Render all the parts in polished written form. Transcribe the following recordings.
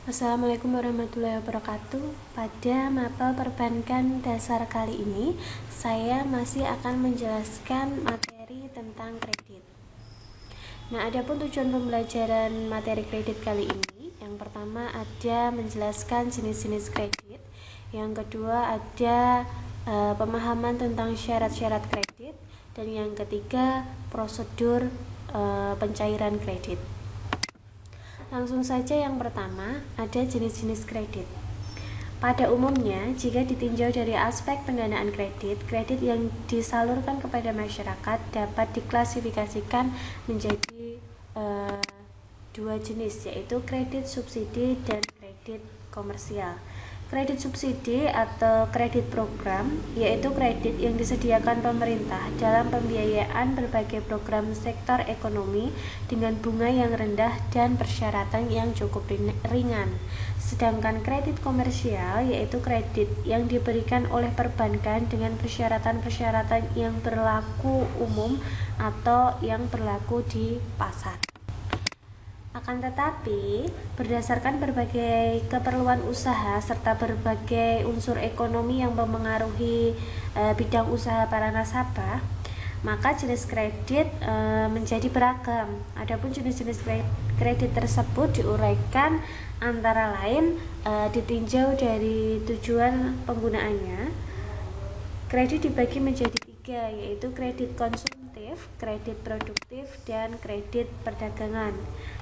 Assalamualaikum warahmatullahi wabarakatuh. Pada mapel perbankan dasar kali ini, saya masih akan menjelaskan materi tentang kredit. Nah, adapun tujuan pembelajaran materi kredit kali ini, yang pertama ada menjelaskan jenis-jenis kredit, yang kedua ada pemahaman tentang syarat-syarat kredit, dan yang ketiga prosedur pencairan kredit. Langsung saja yang pertama, ada jenis-jenis kredit. Pada umumnya, jika ditinjau dari aspek pendanaan kredit, kredit yang disalurkan kepada masyarakat dapat diklasifikasikan menjadi dua jenis, yaitu kredit subsidi dan kredit komersial. Kredit subsidi atau kredit program yaitu kredit yang disediakan pemerintah dalam pembiayaan berbagai program sektor ekonomi dengan bunga yang rendah dan persyaratan yang cukup ringan. Sedangkan kredit komersial yaitu kredit yang diberikan oleh perbankan dengan persyaratan-persyaratan yang berlaku umum atau yang berlaku di pasar. Akan tetapi, berdasarkan berbagai keperluan usaha serta berbagai unsur ekonomi yang mempengaruhi bidang usaha para nasabah, maka jenis kredit menjadi beragam. Adapun jenis-jenis kredit tersebut diuraikan antara lain ditinjau dari tujuan penggunaannya. Kredit dibagi menjadi tiga, yaitu kredit konsumtif, kredit produktif, dan kredit perdagangan.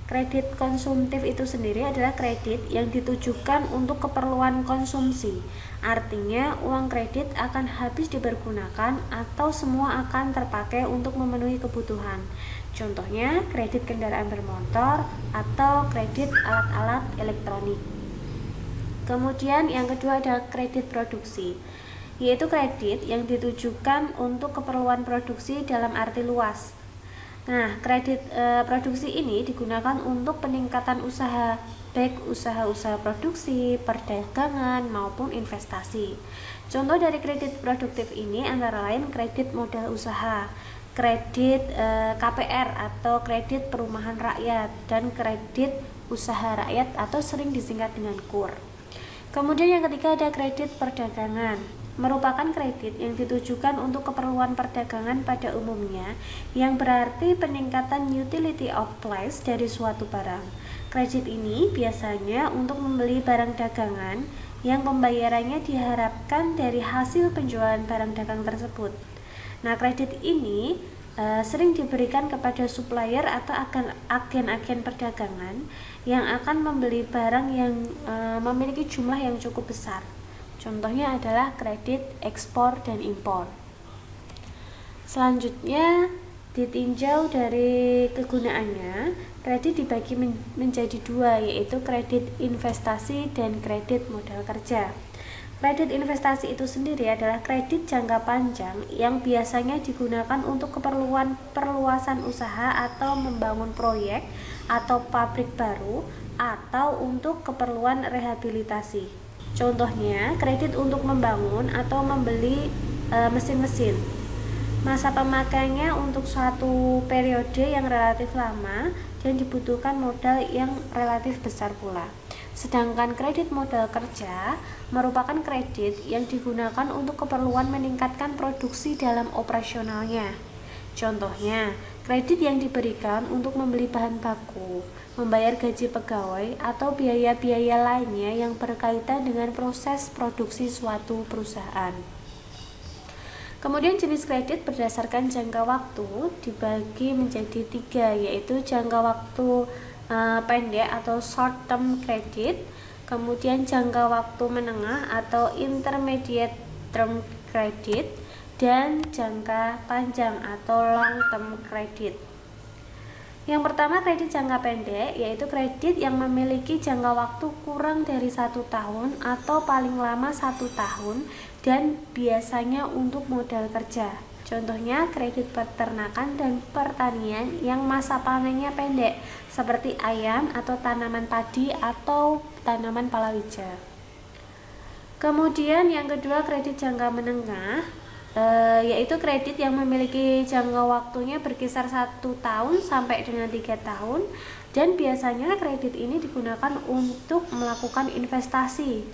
Kredit konsumtif itu sendiri adalah kredit yang ditujukan untuk keperluan konsumsi. Artinya, uang kredit akan habis dipergunakan atau semua akan terpakai untuk memenuhi kebutuhan. Contohnya, kredit kendaraan bermotor atau kredit alat-alat elektronik. Kemudian yang kedua ada kredit produksi, yaitu kredit yang ditujukan untuk keperluan produksi dalam arti luas. Nah, kredit produksi ini digunakan untuk peningkatan usaha, baik usaha-usaha produksi, perdagangan, maupun investasi. Contoh dari kredit produktif ini antara lain kredit modal usaha, kredit KPR atau kredit perumahan rakyat, dan kredit usaha rakyat atau sering disingkat dengan KUR. Kemudian yang ketiga ada kredit perdagangan, merupakan kredit yang ditujukan untuk keperluan perdagangan pada umumnya, yang berarti peningkatan utility of place dari suatu barang. Kredit ini biasanya untuk membeli barang dagangan yang pembayarannya diharapkan dari hasil penjualan barang dagang tersebut. Nah, kredit ini sering diberikan kepada supplier atau agen-agen perdagangan yang akan membeli barang yang memiliki jumlah yang cukup besar. Contohnya adalah kredit ekspor dan impor. Selanjutnya ditinjau dari kegunaannya, kredit dibagi menjadi dua, yaitu kredit investasi dan kredit modal kerja. Kredit investasi itu sendiri adalah kredit jangka panjang yang biasanya digunakan untuk keperluan perluasan usaha atau membangun proyek atau pabrik baru atau untuk keperluan rehabilitasi. Contohnya, kredit untuk membangun atau membeli mesin-mesin. Masa pemakaiannya untuk suatu periode yang relatif lama dan dibutuhkan modal yang relatif besar pula. Sedangkan kredit modal kerja merupakan kredit yang digunakan untuk keperluan meningkatkan produksi dalam operasionalnya. Contohnya, kredit yang diberikan untuk membeli bahan baku, membayar gaji pegawai, atau biaya-biaya lainnya yang berkaitan dengan proses produksi suatu perusahaan. Kemudian jenis kredit berdasarkan jangka waktu dibagi menjadi tiga, yaitu jangka waktu pendek atau short term credit, kemudian jangka waktu menengah atau intermediate term credit, dan jangka panjang atau long term credit. Yang pertama kredit jangka pendek, yaitu kredit yang memiliki jangka waktu kurang dari 1 tahun atau paling lama 1 tahun dan biasanya untuk modal kerja. Contohnya kredit peternakan dan pertanian yang masa panennya pendek, seperti ayam atau tanaman padi atau tanaman palawija. Kemudian yang kedua kredit jangka menengah, yaitu kredit yang memiliki jangka waktunya berkisar 1 tahun sampai dengan 3 tahun Dan biasanya kredit ini digunakan untuk melakukan investasi.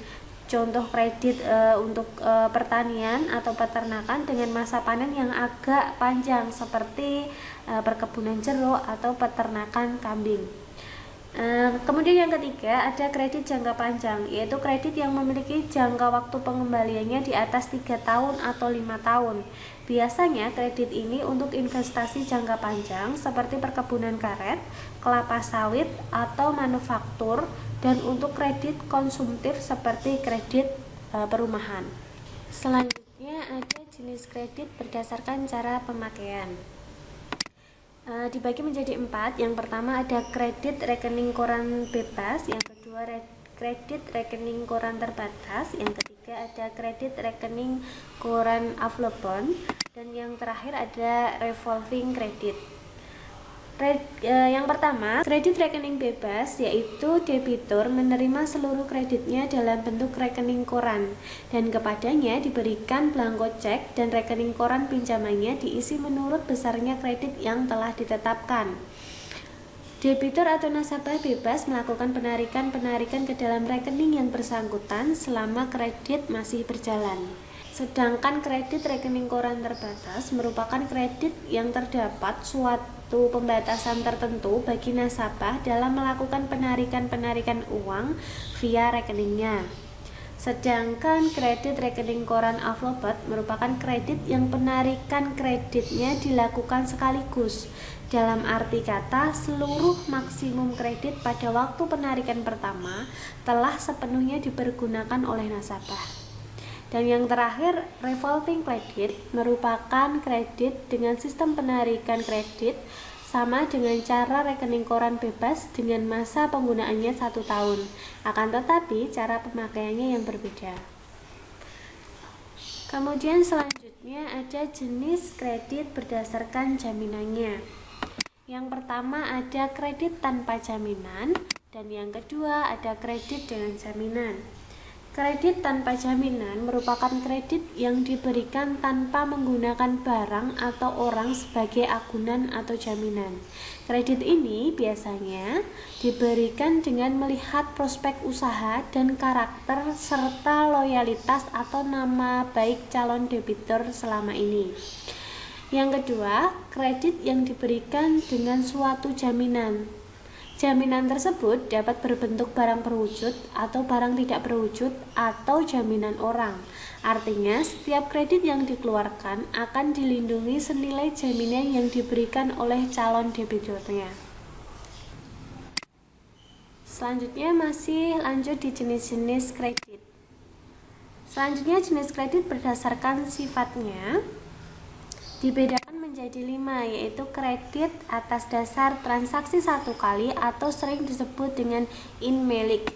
Contoh kredit untuk pertanian atau peternakan dengan masa panen yang agak panjang seperti perkebunan jeruk atau peternakan kambing. Kemudian yang ketiga ada kredit jangka panjang, yaitu kredit yang memiliki jangka waktu pengembaliannya di atas 3 tahun atau 5 tahun. Biasanya kredit ini untuk investasi jangka panjang seperti perkebunan karet, kelapa sawit, atau manufaktur, dan untuk kredit konsumtif seperti kredit perumahan. Selanjutnya ada jenis kredit berdasarkan cara pemakaian. Dibagi menjadi 4. Yang pertama ada kredit rekening koran bebas, yang kedua kredit rekening koran terbatas, yang ketiga ada kredit rekening koran available, dan yang terakhir ada revolving credit. Yang pertama, kredit rekening bebas, yaitu debitur menerima seluruh kreditnya dalam bentuk rekening koran dan kepadanya diberikan belangko cek dan rekening koran pinjamannya diisi menurut besarnya kredit yang telah ditetapkan. Debitur atau nasabah bebas melakukan penarikan ke dalam rekening yang bersangkutan selama kredit masih berjalan. Sedangkan kredit rekening koran terbatas merupakan kredit yang terdapat suatu pembatasan tertentu bagi nasabah dalam melakukan penarikan uang via rekeningnya. Sedangkan kredit rekening koran available merupakan kredit yang penarikan kreditnya dilakukan sekaligus. Dalam arti kata, seluruh maksimum kredit pada waktu penarikan pertama telah sepenuhnya dipergunakan oleh nasabah. Dan yang terakhir, revolving credit merupakan kredit dengan sistem penarikan kredit sama dengan cara rekening koran bebas dengan masa penggunaannya 1 tahun. Akan tetapi cara pemakaiannya yang berbeda. Kemudian selanjutnya ada jenis kredit berdasarkan jaminannya. Yang pertama ada kredit tanpa jaminan, dan yang kedua ada kredit dengan jaminan. Kredit tanpa jaminan merupakan kredit yang diberikan tanpa menggunakan barang atau orang sebagai agunan atau jaminan. Kredit ini biasanya diberikan dengan melihat prospek usaha dan karakter serta loyalitas atau nama baik calon debitur selama ini. Yang kedua, kredit yang diberikan dengan suatu jaminan. Jaminan tersebut dapat berbentuk barang berwujud atau barang tidak berwujud atau jaminan orang. Artinya, setiap kredit yang dikeluarkan akan dilindungi senilai jaminan yang diberikan oleh calon debiturnya. Selanjutnya masih lanjut di jenis-jenis kredit. Selanjutnya jenis kredit berdasarkan sifatnya dibedakan menjadi 5, yaitu kredit atas dasar transaksi 1 kali atau sering disebut dengan in-melik.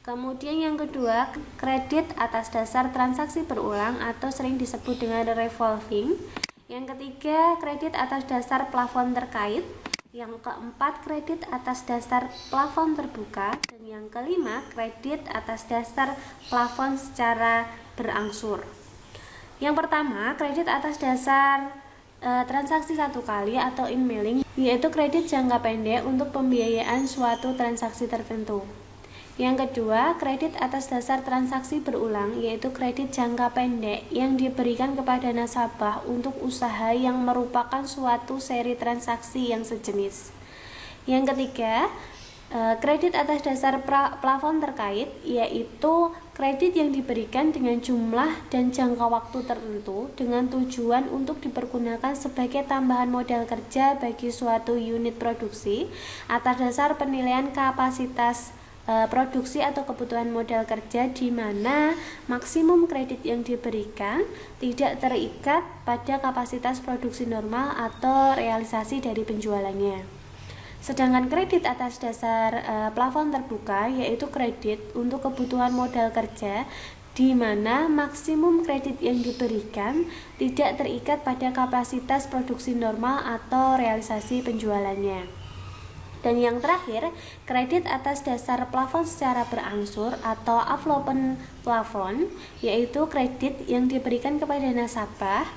Kemudian yang kedua, kredit atas dasar transaksi berulang atau sering disebut dengan revolving. Yang ketiga, kredit atas dasar plafon terkait. Yang keempat, kredit atas dasar plafon terbuka. Dan yang kelima, kredit atas dasar plafon secara berangsur. Yang pertama, kredit atas dasar transaksi 1 kali atau in-mailing, yaitu kredit jangka pendek untuk pembiayaan suatu transaksi tertentu. Yang kedua, kredit atas dasar transaksi berulang, yaitu kredit jangka pendek yang diberikan kepada nasabah untuk usaha yang merupakan suatu seri transaksi yang sejenis. Yang ketiga, kredit atas dasar plafon terkait, yaitu kredit yang diberikan dengan jumlah dan jangka waktu tertentu dengan tujuan untuk dipergunakan sebagai tambahan modal kerja bagi suatu unit produksi atas dasar penilaian kapasitas produksi atau kebutuhan modal kerja, di mana maksimum kredit yang diberikan tidak terikat pada kapasitas produksi normal atau realisasi dari penjualannya. Sedangkan kredit atas dasar plafon terbuka, yaitu kredit untuk kebutuhan modal kerja, di mana maksimum kredit yang diberikan tidak terikat pada kapasitas produksi normal atau realisasi penjualannya. Dan yang terakhir, kredit atas dasar plafon secara berangsur atau available plafon, yaitu kredit yang diberikan kepada nasabah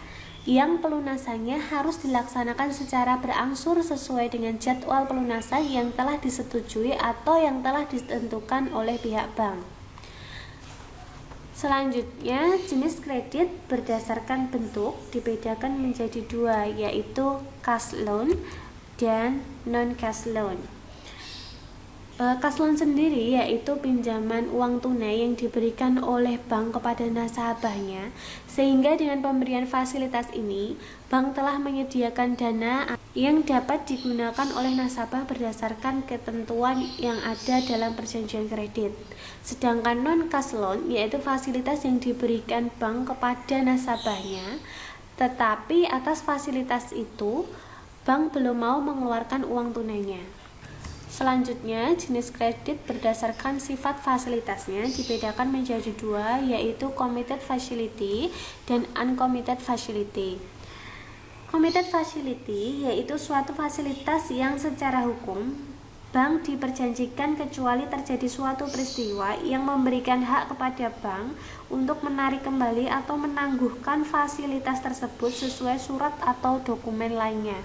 yang pelunasannya harus dilaksanakan secara berangsur sesuai dengan jadwal pelunasan yang telah disetujui atau yang telah ditentukan oleh pihak bank. Selanjutnya, jenis kredit berdasarkan bentuk dibedakan menjadi dua, yaitu cash loan dan non-cash loan. Cash loan sendiri yaitu pinjaman uang tunai yang diberikan oleh bank kepada nasabahnya, sehingga dengan pemberian fasilitas ini, bank telah menyediakan dana yang dapat digunakan oleh nasabah berdasarkan ketentuan yang ada dalam perjanjian kredit. Sedangkan non-cash loan yaitu fasilitas yang diberikan bank kepada nasabahnya, tetapi atas fasilitas itu, bank belum mau mengeluarkan uang tunainya. Selanjutnya, jenis kredit berdasarkan sifat fasilitasnya dibedakan menjadi dua, yaitu committed facility dan uncommitted facility. Committed facility yaitu suatu fasilitas yang secara hukum bank diperjanjikan kecuali terjadi suatu peristiwa yang memberikan hak kepada bank untuk menarik kembali atau menangguhkan fasilitas tersebut sesuai surat atau dokumen lainnya.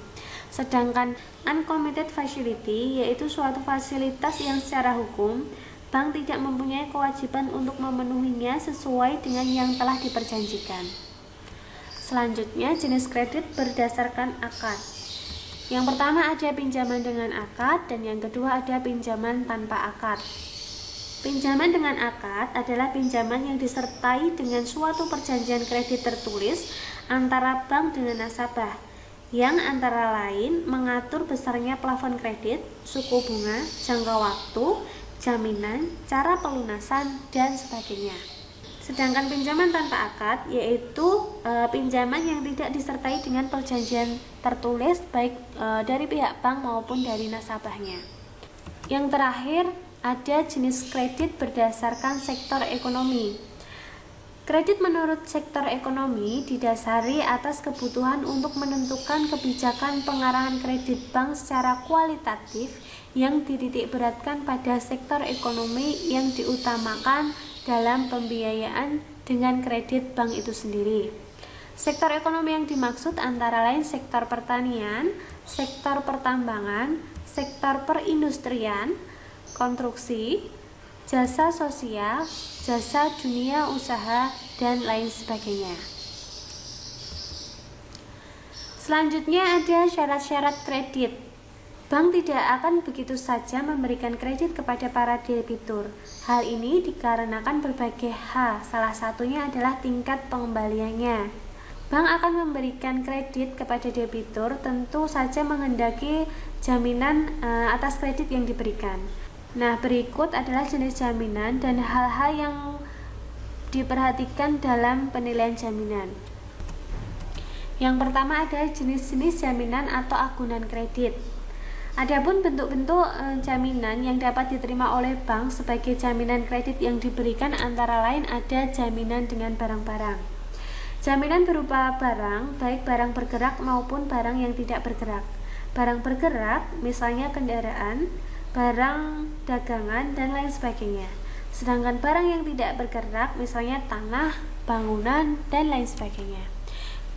Sedangkan uncommitted facility yaitu suatu fasilitas yang secara hukum bank tidak mempunyai kewajiban untuk memenuhinya sesuai dengan yang telah diperjanjikan. Selanjutnya, jenis kredit berdasarkan akad. Yang pertama ada pinjaman dengan akad dan yang kedua ada pinjaman tanpa akad. Pinjaman dengan akad adalah pinjaman yang disertai dengan suatu perjanjian kredit tertulis antara bank dengan nasabah, yang antara lain mengatur besarnya plafon kredit, suku bunga, jangka waktu, jaminan, cara pelunasan, dan sebagainya. Sedangkan pinjaman tanpa akad yaitu pinjaman yang tidak disertai dengan perjanjian tertulis baik dari pihak bank maupun dari nasabahnya. Yang terakhir ada jenis kredit berdasarkan sektor ekonomi. Kredit menurut sektor ekonomi didasari atas kebutuhan untuk menentukan kebijakan pengarahan kredit bank secara kualitatif yang dititikberatkan pada sektor ekonomi yang diutamakan dalam pembiayaan dengan kredit bank itu sendiri. Sektor ekonomi yang dimaksud antara lain sektor pertanian, sektor pertambangan, sektor perindustrian, konstruksi, jasa sosial, jasa dunia usaha, dan lain sebagainya. Selanjutnya ada syarat-syarat kredit. Bank tidak akan begitu saja memberikan kredit kepada para debitur. Hal ini dikarenakan berbagai hal, salah satunya adalah tingkat pengembaliannya. Bank akan memberikan kredit kepada debitur tentu saja menghendaki jaminan atas kredit yang diberikan. Nah, berikut adalah jenis jaminan dan hal-hal yang diperhatikan dalam penilaian jaminan. Yang pertama ada jenis-jenis jaminan atau agunan kredit. Adapun bentuk-bentuk jaminan yang dapat diterima oleh bank sebagai jaminan kredit yang diberikan antara lain ada jaminan dengan barang-barang. Jaminan berupa barang, baik barang bergerak maupun barang yang tidak bergerak. Barang bergerak, misalnya kendaraan, barang dagangan, dan lain sebagainya. Sedangkan barang yang tidak bergerak, misalnya tanah, bangunan, dan lain sebagainya.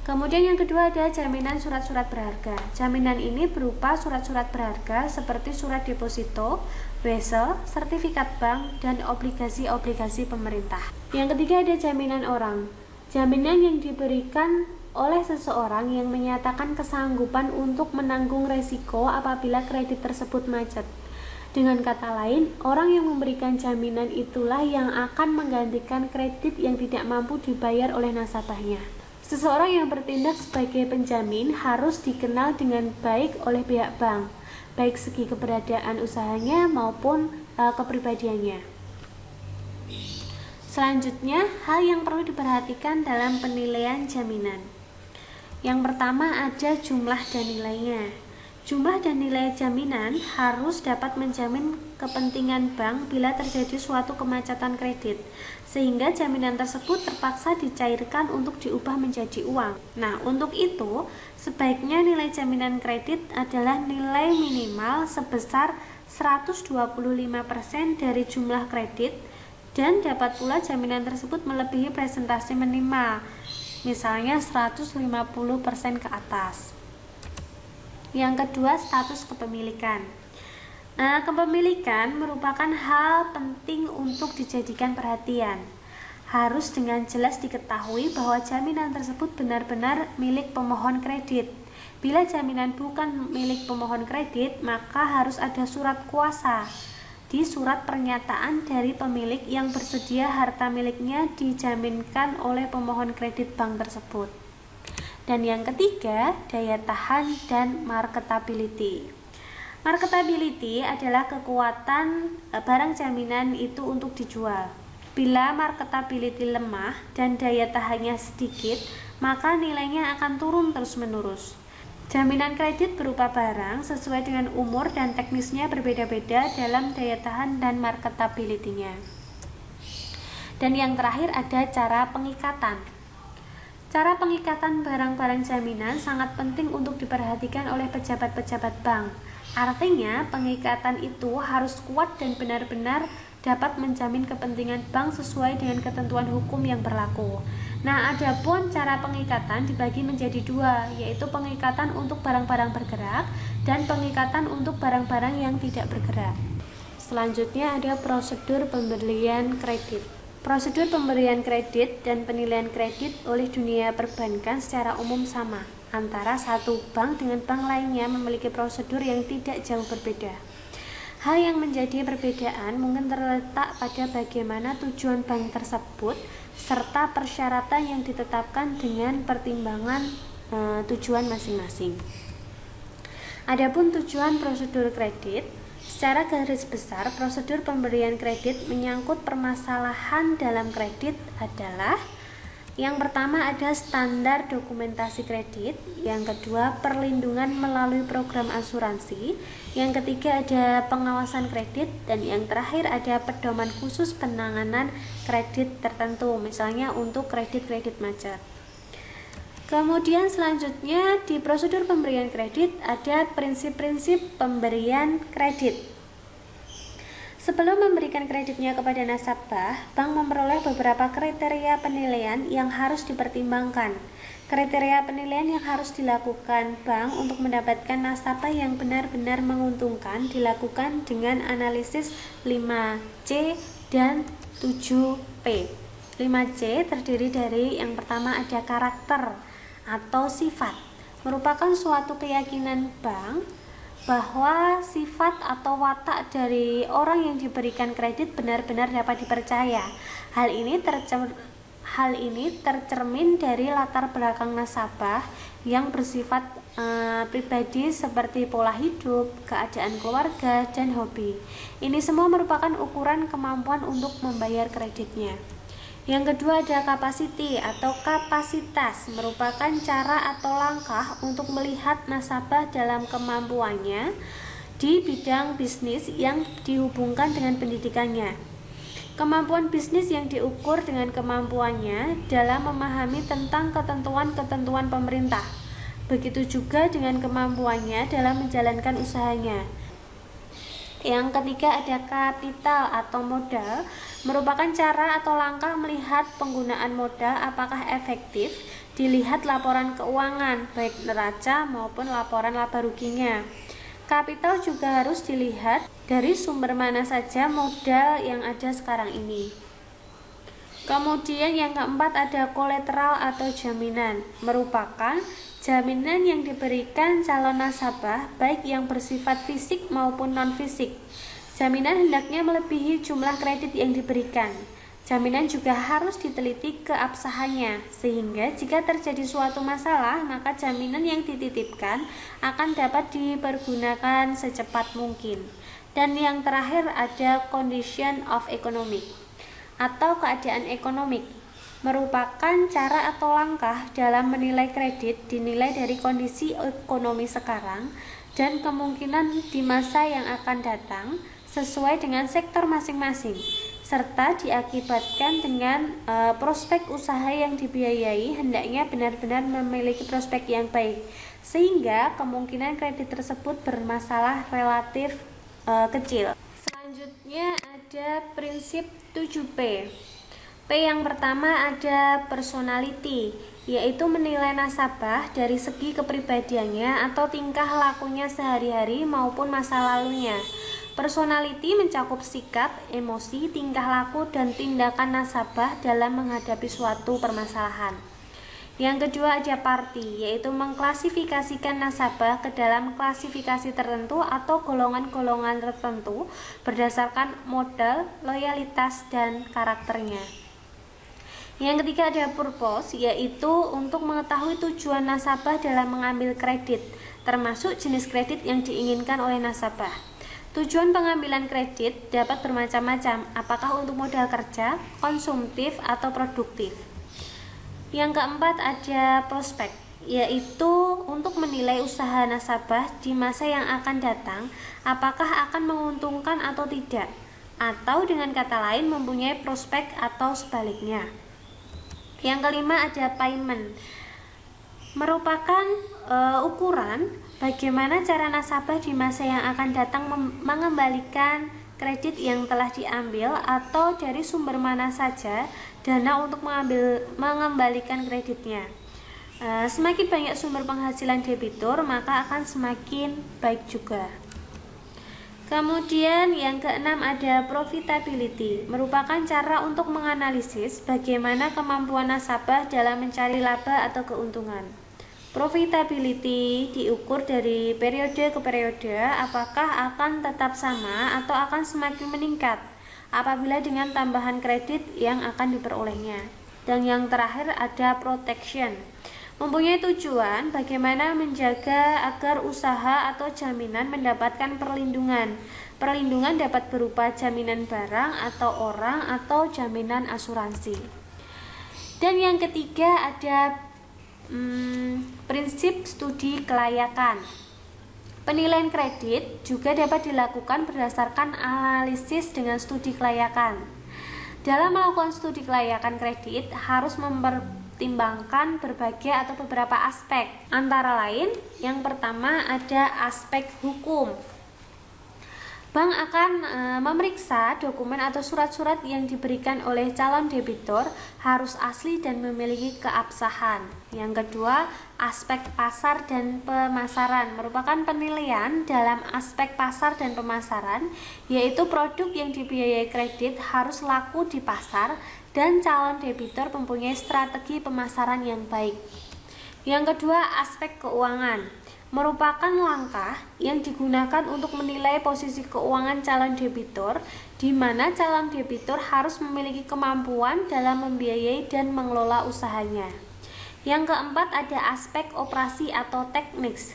Kemudian yang kedua ada jaminan surat-surat berharga. Jaminan ini berupa surat-surat berharga seperti surat deposito, wesel, sertifikat bank, dan obligasi-obligasi pemerintah. Yang ketiga ada jaminan orang. Jaminan yang diberikan oleh seseorang yang menyatakan kesanggupan untuk menanggung resiko apabila kredit tersebut macet. Dengan kata lain, orang yang memberikan jaminan itulah yang akan menggantikan kredit yang tidak mampu dibayar oleh nasabahnya. Seseorang yang bertindak sebagai penjamin harus dikenal dengan baik oleh pihak bank, baik segi keberadaan usahanya maupun kepribadiannya. Selanjutnya, hal yang perlu diperhatikan dalam penilaian jaminan. Yang pertama ada jumlah dan nilainya. Jumlah dan nilai jaminan harus dapat menjamin kepentingan bank bila terjadi suatu kemacetan kredit, sehingga jaminan tersebut terpaksa dicairkan untuk diubah menjadi uang. Nah, untuk itu, sebaiknya nilai jaminan kredit adalah nilai minimal sebesar 125% dari jumlah kredit, dan dapat pula jaminan tersebut melebihi presentasi minimal misalnya 150% ke atas. Yang kedua, status kepemilikan. Nah, kepemilikan merupakan hal penting untuk dijadikan perhatian. Harus dengan jelas diketahui bahwa jaminan tersebut benar-benar milik pemohon kredit. Bila jaminan bukan milik pemohon kredit, maka harus ada surat kuasa di surat pernyataan dari pemilik yang bersedia harta miliknya dijaminkan oleh pemohon kredit bank tersebut. Dan yang ketiga, daya tahan dan marketability. Marketability adalah kekuatan barang jaminan itu untuk dijual. Bila marketability lemah dan daya tahannya sedikit, maka nilainya akan turun terus-menerus. Jaminan kredit berupa barang sesuai dengan umur dan teknisnya berbeda-beda dalam daya tahan dan marketability-nya. Dan yang terakhir ada cara pengikatan. Cara pengikatan barang-barang jaminan sangat penting untuk diperhatikan oleh pejabat-pejabat bank. Artinya, pengikatan itu harus kuat dan benar-benar dapat menjamin kepentingan bank sesuai dengan ketentuan hukum yang berlaku. Nah, adapun cara pengikatan dibagi menjadi dua, yaitu pengikatan untuk barang-barang bergerak dan pengikatan untuk barang-barang yang tidak bergerak. Selanjutnya ada prosedur pemberian kredit. Prosedur pemberian kredit dan penilaian kredit oleh dunia perbankan secara umum sama, antara satu bank dengan bank lainnya memiliki prosedur yang tidak jauh berbeda. Hal yang menjadi perbedaan mungkin terletak pada bagaimana tujuan bank tersebut serta persyaratan yang ditetapkan dengan pertimbangan tujuan masing-masing. Adapun tujuan prosedur kredit, secara garis besar prosedur pemberian kredit menyangkut permasalahan dalam kredit adalah: yang pertama ada standar dokumentasi kredit, yang kedua perlindungan melalui program asuransi, yang ketiga ada pengawasan kredit, dan yang terakhir ada pedoman khusus penanganan kredit tertentu, misalnya untuk kredit-kredit macet. Kemudian selanjutnya di prosedur pemberian kredit ada prinsip-prinsip pemberian kredit. Sebelum memberikan kreditnya kepada nasabah, bank memperoleh beberapa kriteria penilaian yang harus dipertimbangkan. Kriteria penilaian yang harus dilakukan bank untuk mendapatkan nasabah yang benar-benar menguntungkan dilakukan dengan analisis 5C dan 7P. 5C terdiri dari yang pertama ada karakter atau sifat, merupakan suatu keyakinan bank bahwa sifat atau watak dari orang yang diberikan kredit benar-benar dapat dipercaya. Hal ini tercermin dari latar belakang nasabah yang bersifat pribadi seperti pola hidup, keadaan keluarga, dan hobi. Ini semua merupakan ukuran kemampuan untuk membayar kreditnya. Yang kedua ada capacity atau kapasitas, merupakan cara atau langkah untuk melihat nasabah dalam kemampuannya di bidang bisnis yang dihubungkan dengan pendidikannya. Kemampuan bisnis yang diukur dengan kemampuannya dalam memahami tentang ketentuan-ketentuan pemerintah. Begitu juga dengan kemampuannya dalam menjalankan usahanya. Yang ketiga ada kapital atau modal, merupakan cara atau langkah melihat penggunaan modal apakah efektif, dilihat laporan keuangan baik neraca maupun laporan laba ruginya. Kapital juga harus dilihat dari sumber mana saja modal yang ada sekarang ini. Kemudian yang keempat ada kolateral atau jaminan, merupakan jaminan yang diberikan calon nasabah baik yang bersifat fisik maupun non-fisik. Jaminan hendaknya melebihi jumlah kredit yang diberikan. Jaminan juga harus diteliti keabsahannya, sehingga jika terjadi suatu masalah, maka jaminan yang dititipkan akan dapat dipergunakan secepat mungkin. Dan yang terakhir ada condition of economic atau keadaan ekonomik, merupakan cara atau langkah dalam menilai kredit dinilai dari kondisi ekonomi sekarang dan kemungkinan di masa yang akan datang sesuai dengan sektor masing-masing, serta diakibatkan dengan prospek usaha yang dibiayai hendaknya benar-benar memiliki prospek yang baik, sehingga kemungkinan kredit tersebut bermasalah relatif kecil. Selanjutnya ada prinsip 7P, P yang pertama ada personality, yaitu menilai nasabah dari segi kepribadiannya atau tingkah lakunya sehari-hari maupun masa lalunya. Personality mencakup sikap, emosi, tingkah laku, dan tindakan nasabah dalam menghadapi suatu permasalahan. Yang kedua ada party, yaitu mengklasifikasikan nasabah ke dalam klasifikasi tertentu atau golongan-golongan tertentu berdasarkan modal, loyalitas, dan karakternya. Yang ketiga ada purpose, yaitu untuk mengetahui tujuan nasabah dalam mengambil kredit, termasuk jenis kredit yang diinginkan oleh nasabah. Tujuan pengambilan kredit dapat bermacam-macam, apakah untuk modal kerja, konsumtif, atau produktif. Yang keempat ada prospek, yaitu untuk menilai usaha nasabah di masa yang akan datang, apakah akan menguntungkan atau tidak, atau dengan kata lain mempunyai prospek atau sebaliknya. Yang kelima ada payment, merupakan ukuran bagaimana cara nasabah di masa yang akan datang mengembalikan kredit yang telah diambil atau dari sumber mana saja dana untuk mengembalikan kreditnya. Semakin banyak sumber penghasilan debitur, maka akan semakin baik juga. Kemudian yang keenam ada profitability, merupakan cara untuk menganalisis bagaimana kemampuan nasabah dalam mencari laba atau keuntungan. Profitability diukur dari periode ke periode, apakah akan tetap sama atau akan semakin meningkat apabila dengan tambahan kredit yang akan diperolehnya. Dan yang terakhir ada protection, mempunyai tujuan bagaimana menjaga agar usaha atau jaminan mendapatkan perlindungan. Perlindungan dapat berupa jaminan barang atau orang atau jaminan asuransi. Dan yang ketiga ada prinsip studi kelayakan. Penilaian kredit juga dapat dilakukan berdasarkan analisis dengan studi kelayakan. Dalam melakukan studi kelayakan kredit harus mempertimbangkan berbagai atau beberapa aspek. Antara lain, yang pertama ada aspek hukum. Bank akan memeriksa dokumen atau surat-surat yang diberikan oleh calon debitur harus asli dan memiliki keabsahan. Yang kedua, aspek pasar dan pemasaran, merupakan penilaian dalam aspek pasar dan pemasaran, yaitu produk yang dibiayai kredit harus laku di pasar dan calon debitur mempunyai strategi pemasaran yang baik. Yang kedua, aspek keuangan, merupakan langkah yang digunakan untuk menilai posisi keuangan calon debitur, di mana calon debitur harus memiliki kemampuan dalam membiayai dan mengelola usahanya. Yang keempat ada aspek operasi atau teknis,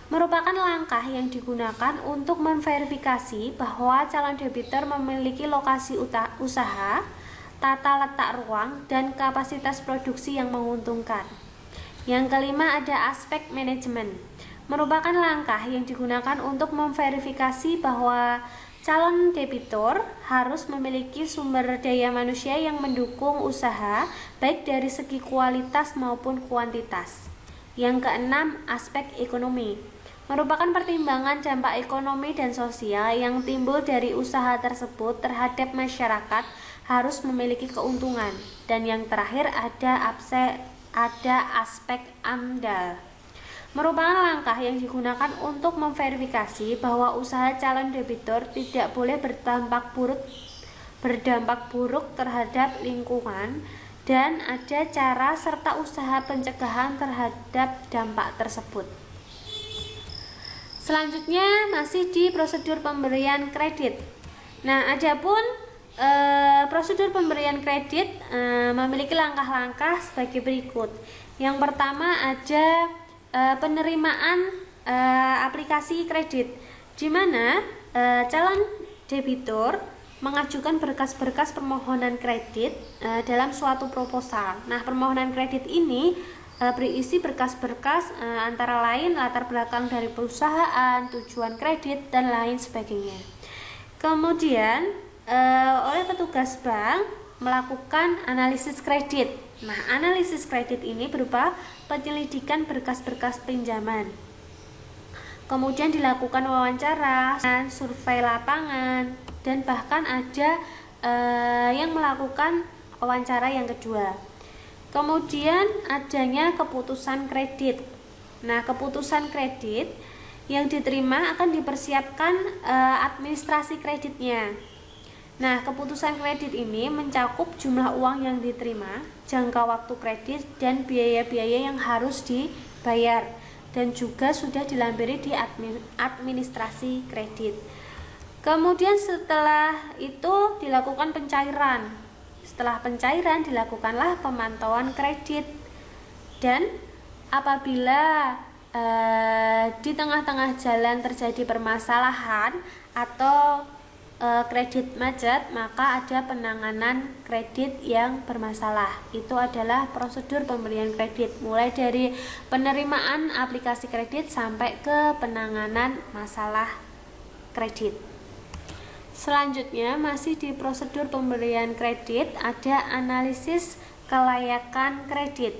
merupakan langkah yang digunakan untuk memverifikasi bahwa calon debitur memiliki lokasi usaha, tata letak ruang, dan kapasitas produksi yang menguntungkan. Yang kelima ada aspek manajemen, merupakan langkah yang digunakan untuk memverifikasi bahwa calon debitur harus memiliki sumber daya manusia yang mendukung usaha baik dari segi kualitas maupun kuantitas. Yang keenam, aspek ekonomi, merupakan pertimbangan dampak ekonomi dan sosial yang timbul dari usaha tersebut terhadap masyarakat harus memiliki keuntungan. Dan yang terakhir ada aspek AMDAL, merupakan langkah yang digunakan untuk memverifikasi bahwa usaha calon debitur tidak boleh berdampak buruk terhadap lingkungan dan ada cara serta usaha pencegahan terhadap dampak tersebut. Selanjutnya masih di prosedur pemberian kredit. Nah, adapun prosedur pemberian kredit memiliki langkah-langkah sebagai berikut. Yang pertama ada penerimaan aplikasi kredit, di mana calon debitur mengajukan berkas-berkas permohonan kredit dalam suatu proposal. Nah, permohonan kredit ini berisi berkas-berkas antara lain latar belakang dari perusahaan, tujuan kredit, dan lain sebagainya. Kemudian oleh petugas bank melakukan analisis kredit. Nah, analisis kredit ini berupa penyelidikan berkas-berkas pinjaman. Kemudian dilakukan wawancara, survei lapangan, dan bahkan ada yang melakukan wawancara yang kedua. Kemudian adanya keputusan kredit. Nah, keputusan kredit yang diterima akan dipersiapkan administrasi kreditnya. Nah, keputusan kredit ini mencakup jumlah uang yang diterima, jangka waktu kredit, dan biaya-biaya yang harus dibayar, dan juga sudah dilampiri di administrasi kredit. Kemudian setelah itu dilakukan pencairan. Setelah pencairan dilakukanlah pemantauan kredit, dan apabila di tengah-tengah jalan terjadi permasalahan atau kredit macet, maka ada penanganan kredit yang bermasalah. Itu adalah prosedur pemberian kredit, mulai dari penerimaan aplikasi kredit sampai ke penanganan masalah kredit. Selanjutnya, masih di prosedur pemberian kredit, ada analisis kelayakan kredit.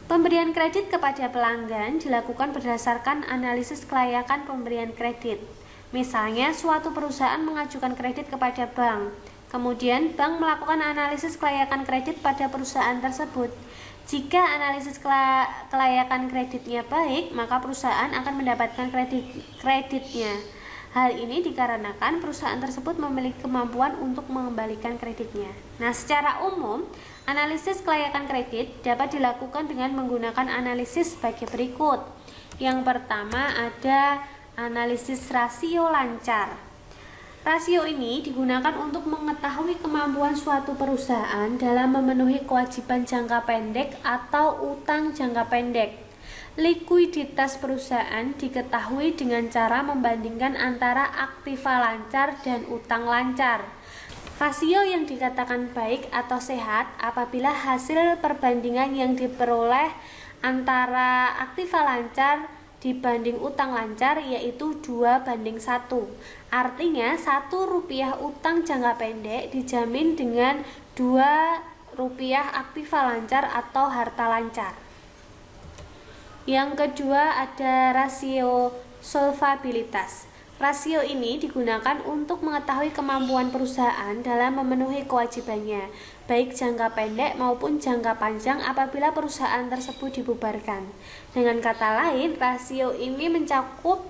Pemberian kredit kepada pelanggan dilakukan berdasarkan analisis kelayakan pemberian kredit. Misalnya, suatu perusahaan mengajukan kredit kepada bank. Kemudian, bank melakukan analisis kelayakan kredit pada perusahaan tersebut. Jika analisis kelayakan kreditnya baik, maka perusahaan akan mendapatkan kreditnya. Hal ini dikarenakan perusahaan tersebut memiliki kemampuan untuk mengembalikan kreditnya. Nah, secara umum, analisis kelayakan kredit dapat dilakukan dengan menggunakan analisis sebagai berikut. Yang pertama ada analisis rasio lancar. Rasio ini digunakan untuk mengetahui kemampuan suatu perusahaan dalam memenuhi kewajiban jangka pendek atau utang jangka pendek. Likuiditas perusahaan diketahui dengan cara membandingkan antara aktiva lancar dan utang lancar. Rasio yang dikatakan baik atau sehat apabila hasil perbandingan yang diperoleh antara aktiva lancar dibanding utang lancar yaitu 2:1. Artinya Rp1 utang jangka pendek dijamin dengan Rp2 aktiva lancar atau harta lancar. Yang kedua ada rasio solvabilitas. Rasio ini digunakan untuk mengetahui kemampuan perusahaan dalam memenuhi kewajibannya, baik jangka pendek maupun jangka panjang apabila perusahaan tersebut dibubarkan. Dengan kata lain, rasio ini mencakup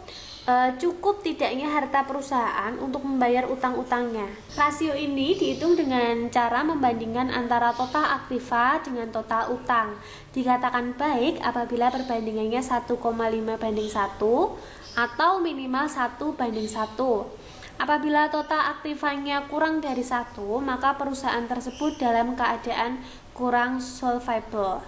cukup tidaknya harta perusahaan untuk membayar utang-utangnya. Rasio ini dihitung dengan cara membandingkan antara total aktiva dengan total utang. Dikatakan baik apabila perbandingannya 1,5:1 atau minimal 1:1. Apabila total aktivanya kurang dari 1, maka perusahaan tersebut dalam keadaan kurang solvable.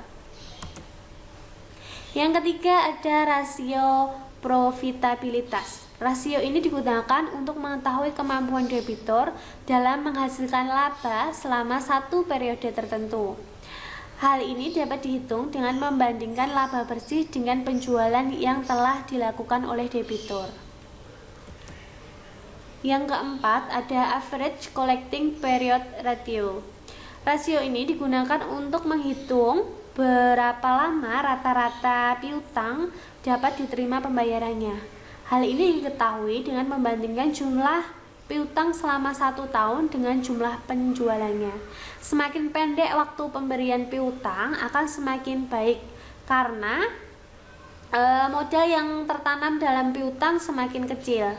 Yang ketiga ada rasio profitabilitas. Rasio ini digunakan untuk mengetahui kemampuan debitur dalam menghasilkan laba selama satu periode tertentu. Hal ini dapat dihitung dengan membandingkan laba bersih dengan penjualan yang telah dilakukan oleh debitur. Yang keempat ada average collecting period ratio. Rasio ini digunakan untuk menghitung berapa lama rata-rata piutang dapat diterima pembayarannya. Hal ini diketahui dengan membandingkan jumlah piutang selama 1 tahun dengan jumlah penjualannya. Semakin pendek waktu pemberian piutang akan semakin baik karena modal yang tertanam dalam piutang semakin kecil.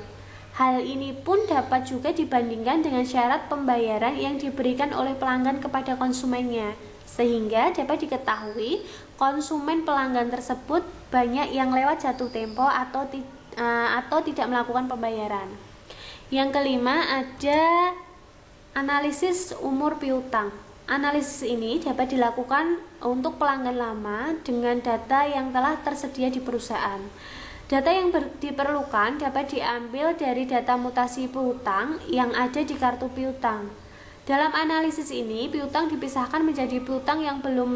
Hal ini pun dapat juga dibandingkan dengan syarat pembayaran yang diberikan oleh pelanggan kepada konsumennya, sehingga dapat diketahui konsumen pelanggan tersebut banyak yang lewat jatuh tempo atau tidak melakukan pembayaran. Yang kelima ada analisis umur piutang. Analisis ini dapat dilakukan untuk pelanggan lama dengan data yang telah tersedia di perusahaan. Data yang diperlukan dapat diambil dari data mutasi piutang yang ada di kartu piutang. Dalam analisis ini, piutang dipisahkan menjadi piutang yang belum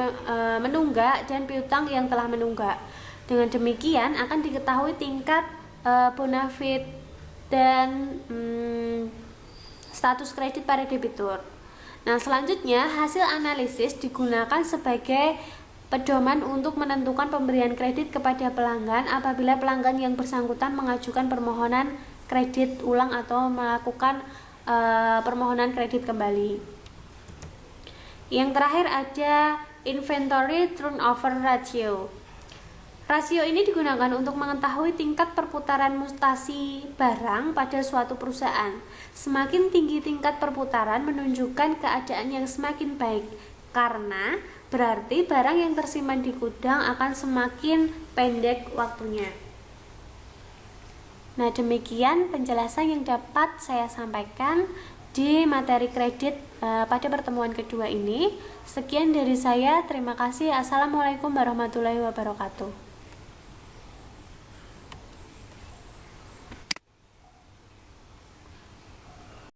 menunggak dan piutang yang telah menunggak. Dengan demikian akan diketahui tingkat bonafide dan status kredit para debitur. Nah, selanjutnya hasil analisis digunakan sebagai pedoman untuk menentukan pemberian kredit kepada pelanggan apabila pelanggan yang bersangkutan mengajukan permohonan kredit ulang atau melakukan permohonan kredit kembali. Yang terakhir ada inventory turnover ratio. Rasio ini digunakan untuk mengetahui tingkat perputaran mutasi barang pada suatu perusahaan. Semakin tinggi tingkat perputaran menunjukkan keadaan yang semakin baik, karena berarti barang yang tersimpan di gudang akan semakin pendek waktunya. Nah, demikian penjelasan yang dapat saya sampaikan di materi kredit pada pertemuan kedua ini. Sekian dari saya, terima kasih. Assalamualaikum warahmatullahi wabarakatuh.